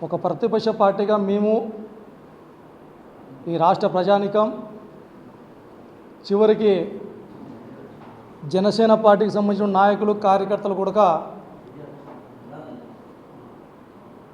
ఒక ప్రతిపక్ష పార్టీగా మేము ఈ రాష్ట్ర ప్రజానికం చివరికి జనసేన పార్టీకి సంబంధించిన నాయకులు కార్యకర్తలు కూడా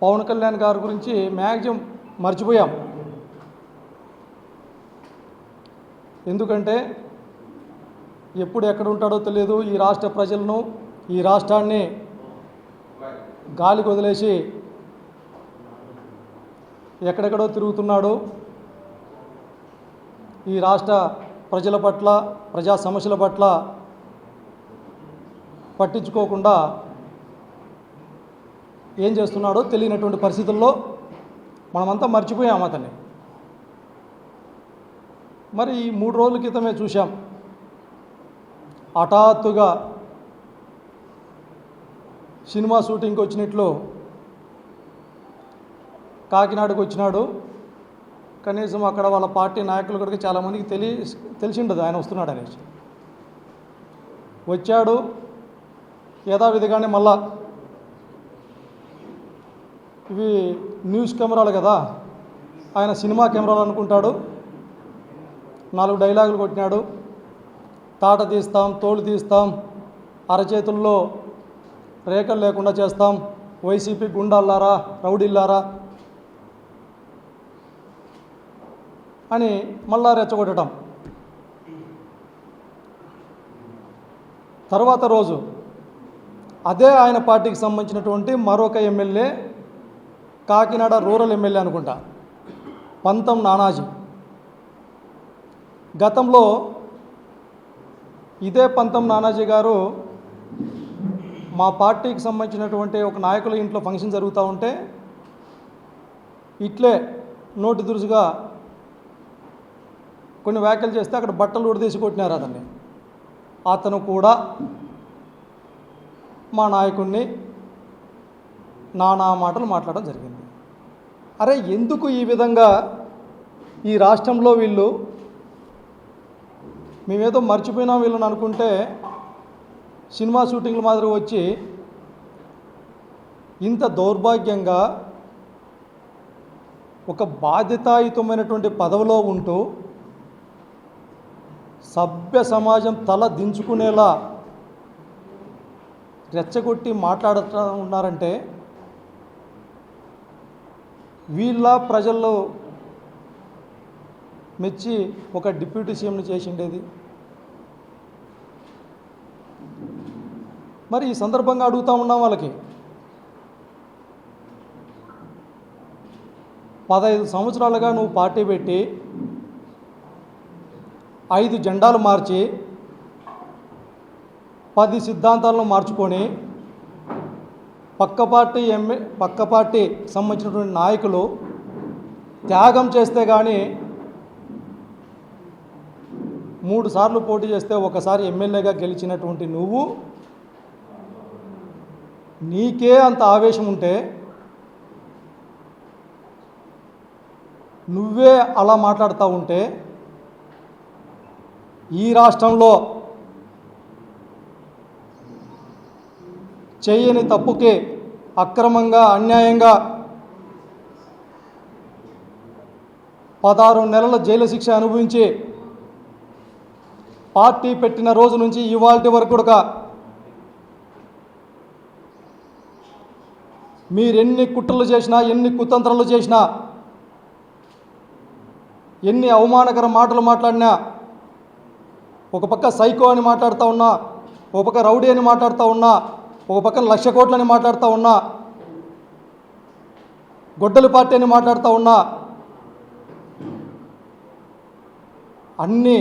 పవన్ కళ్యాణ్ గారి గురించి మ్యాక్సిమం మర్చిపోయాం. ఎందుకంటే ఎప్పుడు ఎక్కడ ఉంటాడో తెలియదు. ఈ రాష్ట్ర ప్రజలను, ఈ రాష్ట్రాన్ని గాలికి వదిలేసి ఎక్కడెక్కడో తిరుగుతున్నాడు. ఈ రాష్ట్ర ప్రజల పట్ల, ప్రజా సమస్యల పట్ల పట్టించుకోకుండా ఏం చేస్తున్నాడో తెలియనటువంటి పరిస్థితుల్లో మనమంతా మర్చిపోయాం అతన్ని. మరి ఈ 3 రోజుల క్రితమే చూశాం, హఠాత్తుగా సినిమా షూటింగ్కి వచ్చినట్లు కాకినాడకు వచ్చినాడు. కనీసం అక్కడ వాళ్ళ పార్టీ నాయకులు కూడా చాలామందికి తెలిసిండదు ఆయన వస్తున్నాడు అనేసి. వచ్చాడు, యథావిధిగానే మళ్ళా ఇవి న్యూస్ కెమెరాలు కదా, ఆయన సినిమా కెమెరాలు అనుకుంటాడు. 4 డైలాగులు కొట్టినాడు. తాట తీస్తాం, తోలు తీస్తాం, అరచేతుల్లో రేఖలు లేకుండా చేస్తాం, వైసీపీ గుండాలారా, రౌడీల్లారా అని మళ్ళా రెచ్చగొట్టడం. తర్వాత రోజు అదే ఆయన పార్టీకి సంబంధించినటువంటి మరొక ఎమ్మెల్యే, కాకినాడ రూరల్ ఎమ్మెల్యే అనుకుంటా, పంతం నానాజీ. గతంలో ఇదే పంతం నానాజీ గారు మా పార్టీకి సంబంధించినటువంటి ఒక నాయకుల ఇంట్లో ఫంక్షన్ జరుగుతూ ఉంటే ఇట్లే నోటి దురుసుగా కొన్ని వ్యాఖ్యలు చేస్తే అక్కడ బట్టలు ఉడదీసి కొట్టినారు అతన్ని. అతను కూడా మా నాయకుడిని నానా మాటలు మాట్లాడడం జరిగింది. అరే ఎందుకు ఈ విధంగా ఈ రాష్ట్రంలో వీళ్ళు మేమేదో మర్చిపోయినాం వీళ్ళని అనుకుంటే సినిమా షూటింగ్ల మాదిరి వచ్చి ఇంత దౌర్భాగ్యంగా ఒక బాధ్యతాయుతమైనటువంటి పదవిలో ఉంటూ సభ్య సమాజం తల దించుకునేలా రెచ్చగొట్టి మాట్లాడుతూ ఉన్నారంటే వీళ్ళ ప్రజల్లో మెచ్చి ఒక డిప్యూటీ సీఎంని చేసిండేది. మరి ఈ సందర్భంగా అడుగుతూ ఉన్నాం వాళ్ళకి, 15 సంవత్సరాలుగా నువ్వు పార్టీ పెట్టి 5 జెండాలు మార్చి 10 సిద్ధాంతాలను మార్చుకొని పక్క పార్టీ సంబంధించినటువంటి నాయకులు త్యాగం చేస్తే కానీ 3 సార్లు పోటీ చేస్తే ఒకసారి ఎమ్మెల్యేగా గెలిచినటువంటి నువ్వు, నీకే అంత ఆవేశం ఉంటే నువ్వే అలా మాట్లాడుతూ ఉంటే ఈ రాష్ట్రంలో చేయని తప్పుకి అక్రమంగా, అన్యాయంగా 16 నెలల జైలు శిక్ష అనుభవించి పార్టీ పెట్టిన రోజు నుంచి ఇవాల్టి వరకు కూడా మీరెన్ని కుట్రలు చేసినా, ఎన్ని కుతంత్రాలు చేసినా, ఎన్ని అవమానకర మాటలు మాట్లాడినా, ఒక పక్క సైకో అని మాట్లాడుతూ ఉన్నా, ఒక పక్క రౌడీ అని మాట్లాడుతూ ఉన్నా, ఒక పక్కన 1,00,000 కోట్లని మాట్లాడుతూ ఉన్నా, గొడ్డలి పార్టీ అని మాట్లాడుతూ ఉన్నా, అన్నీ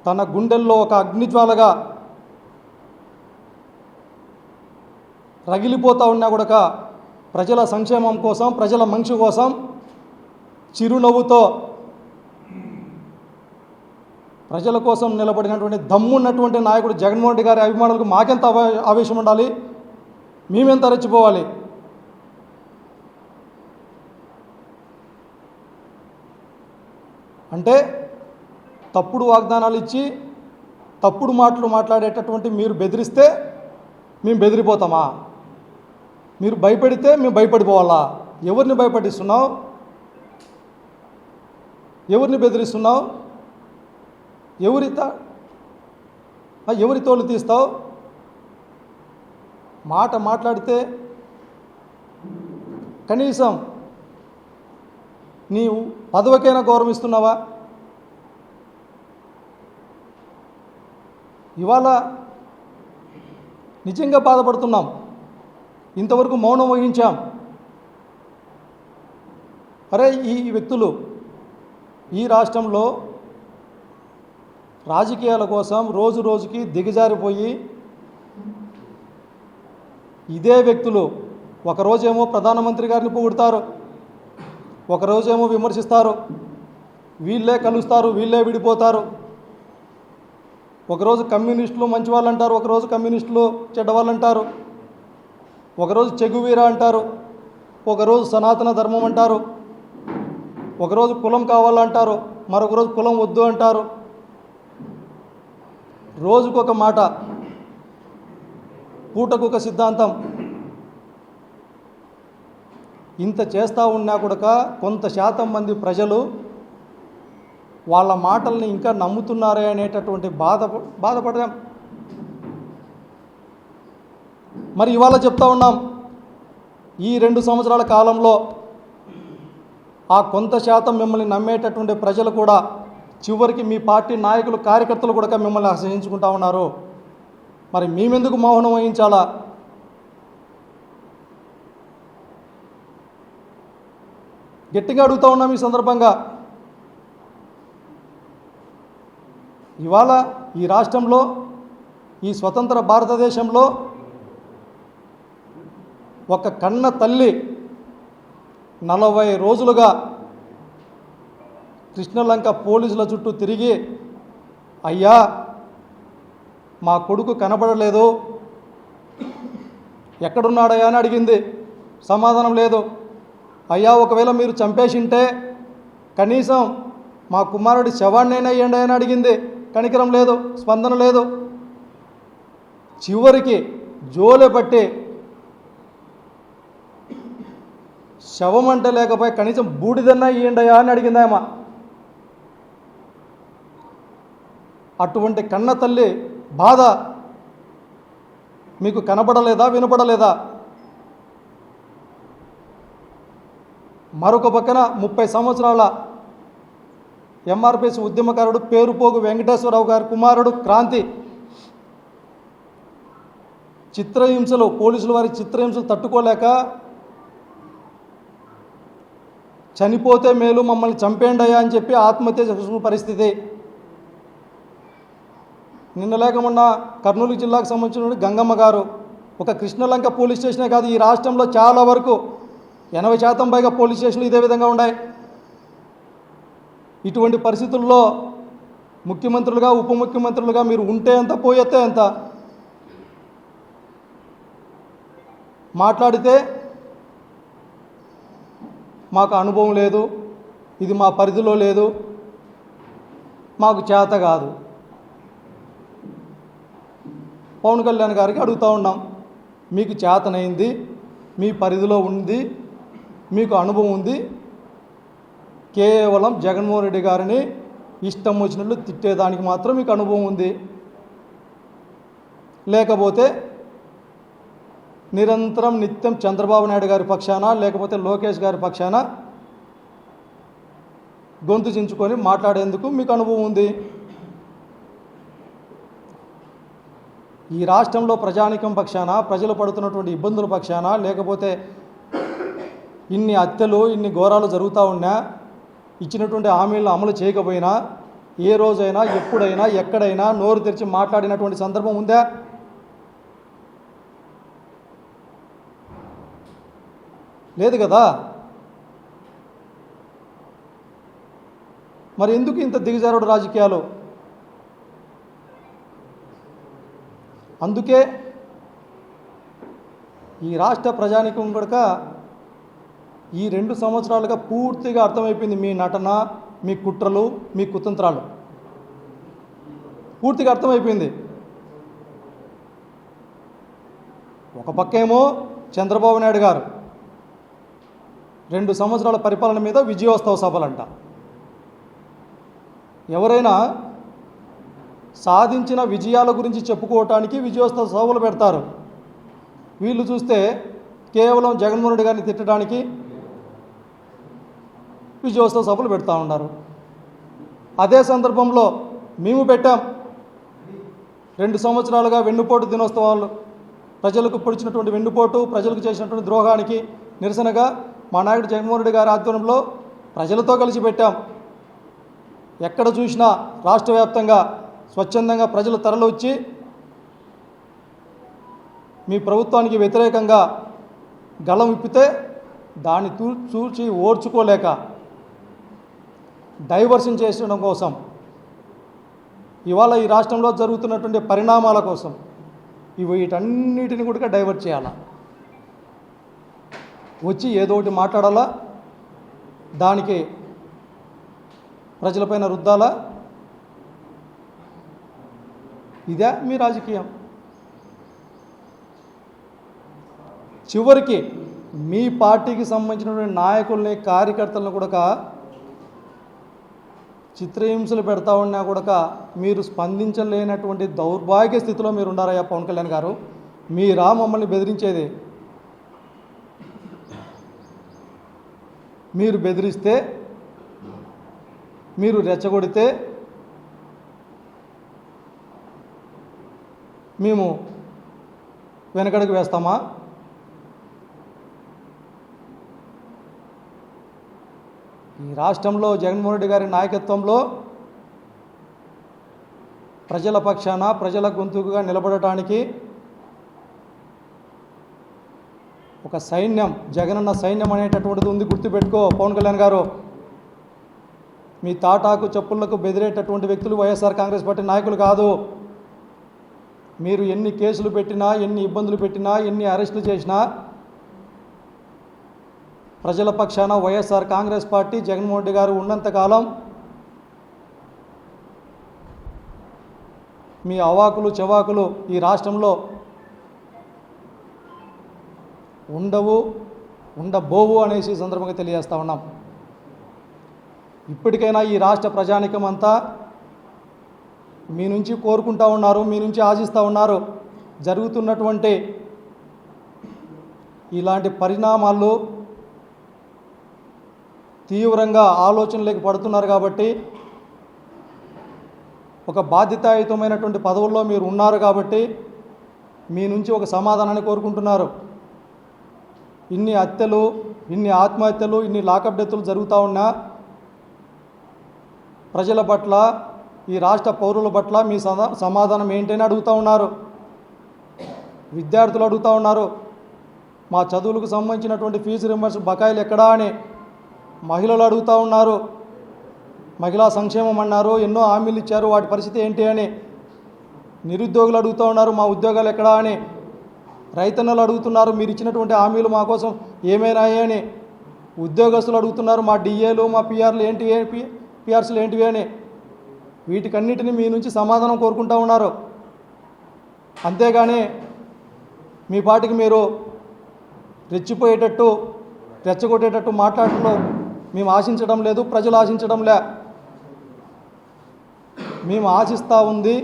తన గుండెల్లో ఒక అగ్నిజ్వాలగా రగిలిపోతూ ఉన్నా కూడా ప్రజల సంక్షేమం కోసం, ప్రజల మంచి కోసం చిరునవ్వుతో ప్రజల కోసం నిలబడినటువంటి దమ్మున్నటువంటి నాయకుడు జగన్మోహన్ రెడ్డి గారి అభిమానులకు మాకెంత ఆవేశం ఉండాలి, మేమెంత రెచ్చిపోవాలి. అంటే తప్పుడు వాగ్దానాలు ఇచ్చి తప్పుడు మాటలు మాట్లాడేటటువంటి మీరు బెదిరిస్తే మేము బెదిరిపోతామా? మీరు భయపడితే మేము భయపడిపోవాలా? ఎవరిని భయపడిస్తున్నావు? ఎవరిని బెదిరిస్తున్నావు? ఎవరి తోలు తీస్తావు? మాట మాట్లాడితే కనీసం నీవు పదవికైనా గౌరవం ఇస్తున్నావా? ఇవాళ నిజంగా బాధపడుతున్నాం. ఇంతవరకు మౌనం వహించాం. అరే, ఈ వ్యక్తులు ఈ రాష్ట్రంలో రాజకీయాల కోసం రోజు రోజుకి దిగజారిపోయి, ఇదే వ్యక్తులు ఒకరోజేమో ప్రధానమంత్రి గారిని పొగుడుతారు, ఒకరోజేమో విమర్శిస్తారు, వీళ్ళే కలుస్తారు, వీళ్ళే విడిపోతారు. ఒకరోజు కమ్యూనిస్టులు మంచి వాళ్ళు అంటారు, ఒకరోజు కమ్యూనిస్టులు చెడ్డవాళ్ళు అంటారు, ఒకరోజు చెగువీర అంటారు, ఒకరోజు సనాతన ధర్మం అంటారు, ఒకరోజు కులం కావాలంటారు, మరొక రోజు కులం వద్దు అంటారు. రోజుకొక మాట, పూటకొక సిద్ధాంతం. ఇంత చేస్తూ ఉన్నా కూడా కొంత శాతం మంది ప్రజలు వాళ్ళ మాటల్ని ఇంకా నమ్ముతున్నారే అనేటటువంటి బాధపడదాం. మరి ఇవాళ చెప్తా ఉన్నాం, ఈ 2 సంవత్సరాల కాలంలో ఆ కొంత శాతం మిమ్మల్ని నమ్మేటటువంటి ప్రజలు కూడా చివరికి మీ పార్టీ నాయకులు, కార్యకర్తలు కూడా మిమ్మల్ని అసహించుకుంటా ఉన్నారు. మరి మేమెందుకు మౌనం వహించాలా? గట్టిగా అడుగుతా ఉన్నాం ఈ సందర్భంగా. ఇవాళ ఈ రాష్ట్రంలో, ఈ స్వతంత్ర భారతదేశంలో ఒక కన్న తల్లి 40 రోజులుగా కృష్ణలంక పోలీసుల చుట్టూ తిరిగి, అయ్యా మా కొడుకు కనబడలేదు, ఎక్కడున్నాడయ్యా అని అడిగింది. సమాధానం లేదు. అయ్యా ఒకవేళ మీరు చంపేసింటే కనీసం మా కుమారుడి శవాన్నైనా ఇయ్యండి అని అడిగింది. కనికరం లేదు, స్పందన లేదు. చివరికి జోలె పట్టి శవం అంటే లేకపోయి కనీసం బూడిదన్నా ఇయ్యండియా అని అడిగింది ఆమె. అటువంటి కన్న తల్లి బాధ మీకు కనబడలేదా, వినపడలేదా? మరొక పక్కన 30 సంవత్సరాల ఎంఆర్పిఎస్ ఉద్యమకారుడు పేరుపోగు వెంకటేశ్వరరావు గారి కుమారుడు క్రాంతి చిత్రహింసలు, పోలీసుల వారి చిత్రహింసలు తట్టుకోలేక చనిపోతే మేలు, మమ్మల్ని చంపేయండి అయ్యా అని చెప్పి ఆత్మహత్య చేసుకున్న పరిస్థితి. నిన్న లేక మొన్న కర్నూలు జిల్లాకు సంబంధించిన గంగమ్మ గారు, ఒక కృష్ణలంక పోలీస్ స్టేషనే కాదు, ఈ రాష్ట్రంలో చాలా వరకు 80% పైగా పోలీస్ స్టేషన్లు ఇదే విధంగా ఉన్నాయి. ఇటువంటి పరిస్థితుల్లో ముఖ్యమంత్రులుగా, ఉప ముఖ్యమంత్రులుగా మీరు ఉంటే ఎంత, పోయేస్తే ఎంత? మాట్లాడితే మాకు అనుభవం లేదు, ఇది మా పరిధిలో లేదు, మాకు చేత కాదు. పవన్ కళ్యాణ్ గారికి అడుగుతూ ఉన్నాం, మీకు చేతనైంది, మీ పరిధిలో ఉంది, మీకు అనుభవం ఉంది, కేవలం జగన్మోహన్ రెడ్డి గారిని ఇష్టం వచ్చినట్లు తిట్టేదానికి మాత్రం మీకు అనుభవం ఉంది. లేకపోతే నిరంతరం నిత్యం చంద్రబాబు నాయుడు గారి పక్షాన, లేకపోతే లోకేష్ గారి పక్షాన గొంతు చించుకొని మాట్లాడేందుకు మీకు అనుభవం ఉంది. ఈ రాష్ట్రంలో ప్రజానికం పక్షాన, ప్రజలు పడుతున్నటువంటి ఇబ్బందుల పక్షాన, లేకపోతే ఇన్ని హత్యలు, ఇన్ని ఘోరాలు జరుగుతూ ఉన్నా, ఇచ్చినటువంటి హామీలను అమలు చేయకపోయినా, ఏ రోజైనా, ఎప్పుడైనా, ఎక్కడైనా నోరు తెరిచి మాట్లాడినటువంటి సందర్భం ఉందా? లేదు కదా. మరి ఎందుకు ఇంత దిగజారుడు రాజకీయాలు? అందుకే ఈ రాష్ట్ర ప్రజానికం కూడా ఈ 2 సంవత్సరాలుగా పూర్తిగా అర్థమైపోయింది మీ నటన, మీ కుట్రలు, మీ కుతంత్రాలు పూర్తిగా అర్థమైపోయింది. ఒక పక్కేమో చంద్రబాబు నాయుడు గారు 2 సంవత్సరాల పరిపాలన మీద విజయోత్సవ సభలంట. ఎవరైనా సాధించిన విజయాల గురించి చెప్పుకోవటానికి విజయోత్సవ సభలు పెడతారు. వీళ్ళు చూస్తే కేవలం జగన్మోహన్ రెడ్డి గారిని తిట్టడానికి విజయోత్సవ సభలు పెడతా ఉన్నారు. అదే సందర్భంలో మేము పెట్టాం 2 సంవత్సరాలుగా వెన్నుపోటు దినోత్సవాలు, ప్రజలకు పొడిచినటువంటి వెన్నుపోటు, ప్రజలకు చేసినటువంటి ద్రోహానికి నిరసనగా మా నాయకుడు జగన్మోహన్ రెడ్డి గారి ఆధ్వర్యంలో ప్రజలతో కలిసి పెట్టాం. ఎక్కడ చూసినా రాష్ట్ర వ్యాప్తంగా స్వచ్ఛందంగా ప్రజలు తరలివచ్చి మీ ప్రభుత్వానికి వ్యతిరేకంగా గళం విప్పితే దాన్ని చూచి ఓర్చుకోలేక డైవర్షన్ చేసడం కోసం, ఇవాళ ఈ రాష్ట్రంలో జరుగుతున్నటువంటి పరిణామాల కోసం వీటన్నిటిని కూడా డైవర్ట్ చేయాలా, వచ్చి ఏదో ఒకటి మాట్లాడాలా, దానికి ప్రజలపైన రుద్దాలా. ఇదే మీ రాజకీయం. చివరికి మీ పార్టీకి సంబంధించినటువంటి నాయకుల్ని, కార్యకర్తలను కూడా చిత్రహింసలు పెడతా ఉన్నా కూడా మీరు స్పందించలేనటువంటి దౌర్భాగ్య స్థితిలో మీరు ఉన్నారయ్యా పవన్ కళ్యాణ్ గారు. మీరా మమ్మల్ని బెదిరించేది? మీరు బెదిరిస్తే, మీరు రెచ్చగొడితే మేము వెనకడుగు వేస్తామా? ఈ రాష్ట్రంలో జగన్మోహన్ రెడ్డి గారి నాయకత్వంలో ప్రజల పక్షాన, ప్రజల గొంతుకుగా నిలబడటానికి ఒక సైన్యం, జగనన్న సైన్యం అనేటటువంటిది ఉంది. గుర్తుపెట్టుకో పవన్ కళ్యాణ్ గారు. మీ తాటాకు చెప్పులకు బెదిరేటటువంటి వ్యక్తులు వైఎస్ఆర్ కాంగ్రెస్ పార్టీ నాయకులు కాదు. మీరు ఎన్ని కేసులు పెట్టినా, ఎన్ని ఇబ్బందులు పెట్టినా, ఎన్ని అరెస్టులు చేసినా ప్రజల పక్షాన వైఎస్ఆర్ కాంగ్రెస్ పార్టీ, జగన్మోహన్ రెడ్డి గారు ఉన్నంతకాలం మీ అవాకులు చెవాకులు ఈ రాష్ట్రంలో ఉండవు, ఉండబోవు అనేసి సందర్భంగా తెలియజేస్తా ఉన్నాం. ఇప్పటికైనా ఈ రాష్ట్ర ప్రజానికం అంతా మీ నుంచి కోరుకుంటా ఉన్నారు, మీ నుంచి ఆశిస్తూ ఉన్నారు. జరుగుతున్నటువంటి ఇలాంటి పరిణామాలు తీవ్రంగా ఆలోచనలోకి పడుతున్నారు కాబట్టి, ఒక బాధ్యతాయుతమైనటువంటి పదవుల్లో మీరు ఉన్నారు కాబట్టి మీ నుంచి ఒక సమాధానాన్ని కోరుకుంటున్నారు. ఇన్ని హత్యలు, ఇన్ని ఆత్మహత్యలు, ఇన్ని లాకప్ డెత్తులు జరుగుతూ ఉన్నా ప్రజల పట్ల, ఈ రాష్ట్ర పౌరుల పట్ల మీ సమాధానం ఏంటని అడుగుతూ ఉన్నారు. విద్యార్థులు అడుగుతూ ఉన్నారు, మా చదువులకు సంబంధించినటువంటి ఫీజు రింబర్స్ బకాయిలు ఎక్కడా అని. మహిళలు అడుగుతూ ఉన్నారు, మహిళా సంక్షేమం అన్నారు, ఎన్నో హామీలు ఇచ్చారు, వాటి పరిస్థితి ఏంటి అని. నిరుద్యోగులు అడుగుతూ ఉన్నారు, మా ఉద్యోగాలు ఎక్కడా అని. రైతన్నలు అడుగుతున్నారు, మీరు ఇచ్చినటువంటి హామీలు మా కోసం ఏమైనాయి అని. ఉద్యోగస్తులు అడుగుతున్నారు, మా డిఏలు, మా పిఆర్లు ఏంటి, పిఆర్సీలు ఏంటివి అని. వీటికన్నిటిని మీ నుంచి సమాధానం కోరుకుంటూ ఉన్నారు. అంతేగాని మీ పాటికి మీరు రెచ్చిపోయేటట్టు, రెచ్చగొట్టేటట్టు మాట్లాడటంలో మేము ఆశించడం లేదు, ప్రజలు ఆశించడం లే. మేము ఆశిస్తూ ఉంది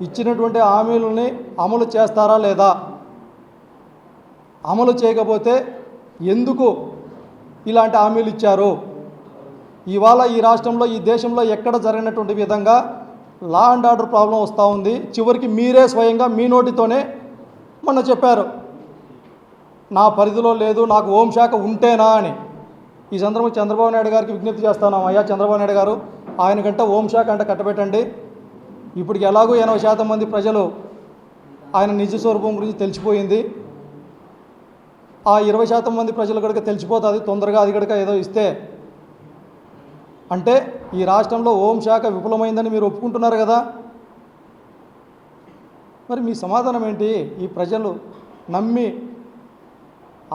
ఇచ్చినటువంటి హామీలని అమలు చేస్తారా లేదా. అమలు చేయకపోతే ఎందుకు ఇలాంటి హామీలు ఇచ్చారు. ఇవాళ ఈ రాష్ట్రంలో, ఈ దేశంలో ఎక్కడ జరిగినటువంటి విధంగా లా అండ్ ఆర్డర్ ప్రాబ్లం వస్తూ ఉంది. చివరికి మీరే స్వయంగా మీ నోటితోనే మొన్న చెప్పారు, నా పరిధిలో లేదు, నాకు హోంశాఖ ఉంటేనా అని. ఈ సందర్భంగా చంద్రబాబు నాయుడు గారికి విజ్ఞప్తి చేస్తున్నాం. అయ్యా చంద్రబాబు నాయుడు గారు, ఆయనకంటే హోంశాఖ అంటే కట్టబెట్టండి. ఇప్పటికి ఎలాగో 80% మంది ప్రజలు ఆయన నిజ స్వరూపం గురించి తెలిసిపోయింది. ఆ 20% మంది ప్రజలు కనుక తెలిసిపోతుంది తొందరగా, అది కనుక ఏదో ఇస్తే. అంటే ఈ రాష్ట్రంలో హోంశాఖ విఫలమైందని మీరు ఒప్పుకుంటున్నారు కదా. మరి మీ సమాధానం ఏంటి? ఈ ప్రజలు నమ్మి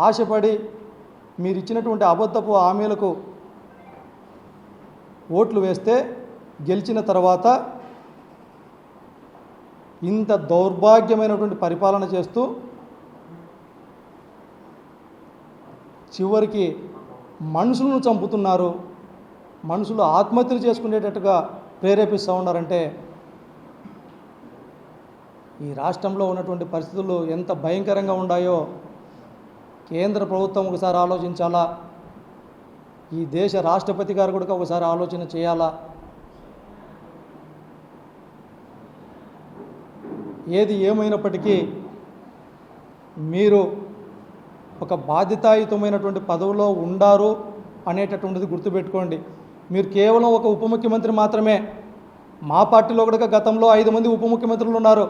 ఆశపడి మీరు ఇచ్చినటువంటి అబద్ధపు హామీలకు ఓట్లు వేస్తే గెలిచిన తర్వాత ఇంత దౌర్భాగ్యమైనటువంటి పరిపాలన చేస్తూ చివరికి మనుషులను చంపుతున్నారు, మనుషులు ఆత్మహత్యలు చేసుకునేటట్టుగా ప్రేరేపిస్తూ ఉన్నారంటే ఈ రాష్ట్రంలో ఉన్నటువంటి పరిస్థితులు ఎంత భయంకరంగా ఉన్నాయో కేంద్ర ప్రభుత్వం ఒకసారి ఆలోచించాలా, ఈ దేశ రాష్ట్రపతి గారు కూడా ఒకసారి ఆలోచన చేయాలా. ఏది ఏమైనప్పటికీ మీరు ఒక బాధ్యతాయుతమైనటువంటి పదవిలో ఉండారు అనేటటువంటిది గుర్తుపెట్టుకోండి. మీరు కేవలం ఒక ఉప ముఖ్యమంత్రి మాత్రమే. మా పార్టీలో కూడా గతంలో 5 మంది ఉప ముఖ్యమంత్రులు ఉన్నారు.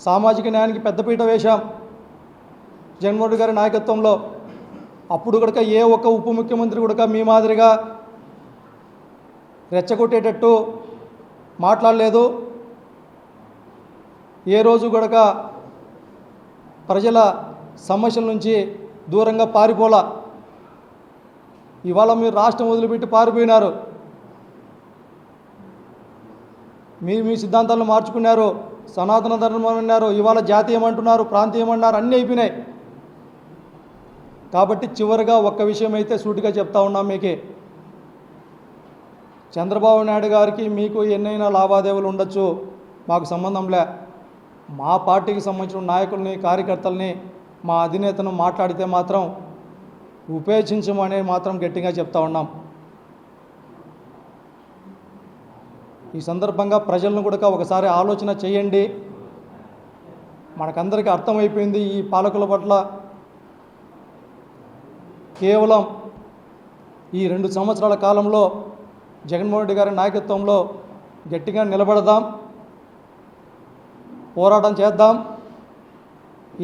సామాజిక న్యాయానికి పెద్దపీట వేశాం జగన్మోహన్ రెడ్డి గారి నాయకత్వంలో. అప్పుడు కూడా ఏ ఒక్క ఉప ముఖ్యమంత్రి కూడా మీ మాదిరిగా రెచ్చగొట్టేటట్టు మాట్లాడలేదు. ఏ రోజు కూడా ప్రజల సమస్యల నుంచి దూరంగా పారిపోలా. ఇవాళ మీరు రాష్ట్రం వదిలిపెట్టి పారిపోయినారు. మీ సిద్ధాంతాలను మార్చుకున్నారు, సనాతన ధర్మం అన్నారు, ఇవాళ జాతీయం అంటున్నారు, ప్రాంతీయం అన్నారు, అన్నీ అయిపోయినాయి. కాబట్టి చివరిగా ఒక్క విషయం అయితే సూటిగా చెప్తా ఉన్నాం మీకే, చంద్రబాబు నాయుడు గారికి మీకు ఎన్నైనా లావాదేవీలు ఉండొచ్చు, మాకు సంబంధంలే. మా పార్టీకి సంబంధించిన నాయకుల్ని, కార్యకర్తల్ని, మా అధినేతను మాట్లాడితే మాత్రం ఉపేక్షించమని మాత్రం గట్టిగా చెప్తా ఉన్నాం. ఈ సందర్భంగా ప్రజలను కూడా ఒకసారి ఆలోచన చేయండి. మనకందరికీ అర్థమైపోయింది ఈ పాలకుల పట్ల కేవలం ఈ 2 సంవత్సరాల కాలంలో జగన్మోహన్ రెడ్డి గారి నాయకత్వంలో గట్టిగా నిలబడదాం, పోరాటం చేద్దాం.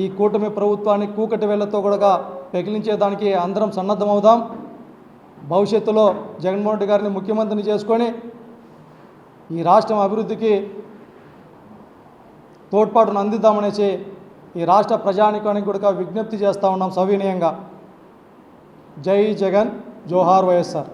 ఈ కూటమి ప్రభుత్వాన్ని కూకటి వేళ్లతో కూడా పెకిలించేదానికి అందరం సన్నద్ధమవుదాం. భవిష్యత్తులో జగన్మోహన్ రెడ్డి గారిని ముఖ్యమంత్రిని చేసుకొని ఈ రాష్ట్రం అభివృద్ధికి తోడ్పాటును అందిద్దామనేసి ఈ రాష్ట్ర ప్రజానికానికి కూడా విజ్ఞప్తి చేస్తూ ఉన్నాం సవినయంగా. జై జగన్, జోహార్ వైఎస్ఆర్.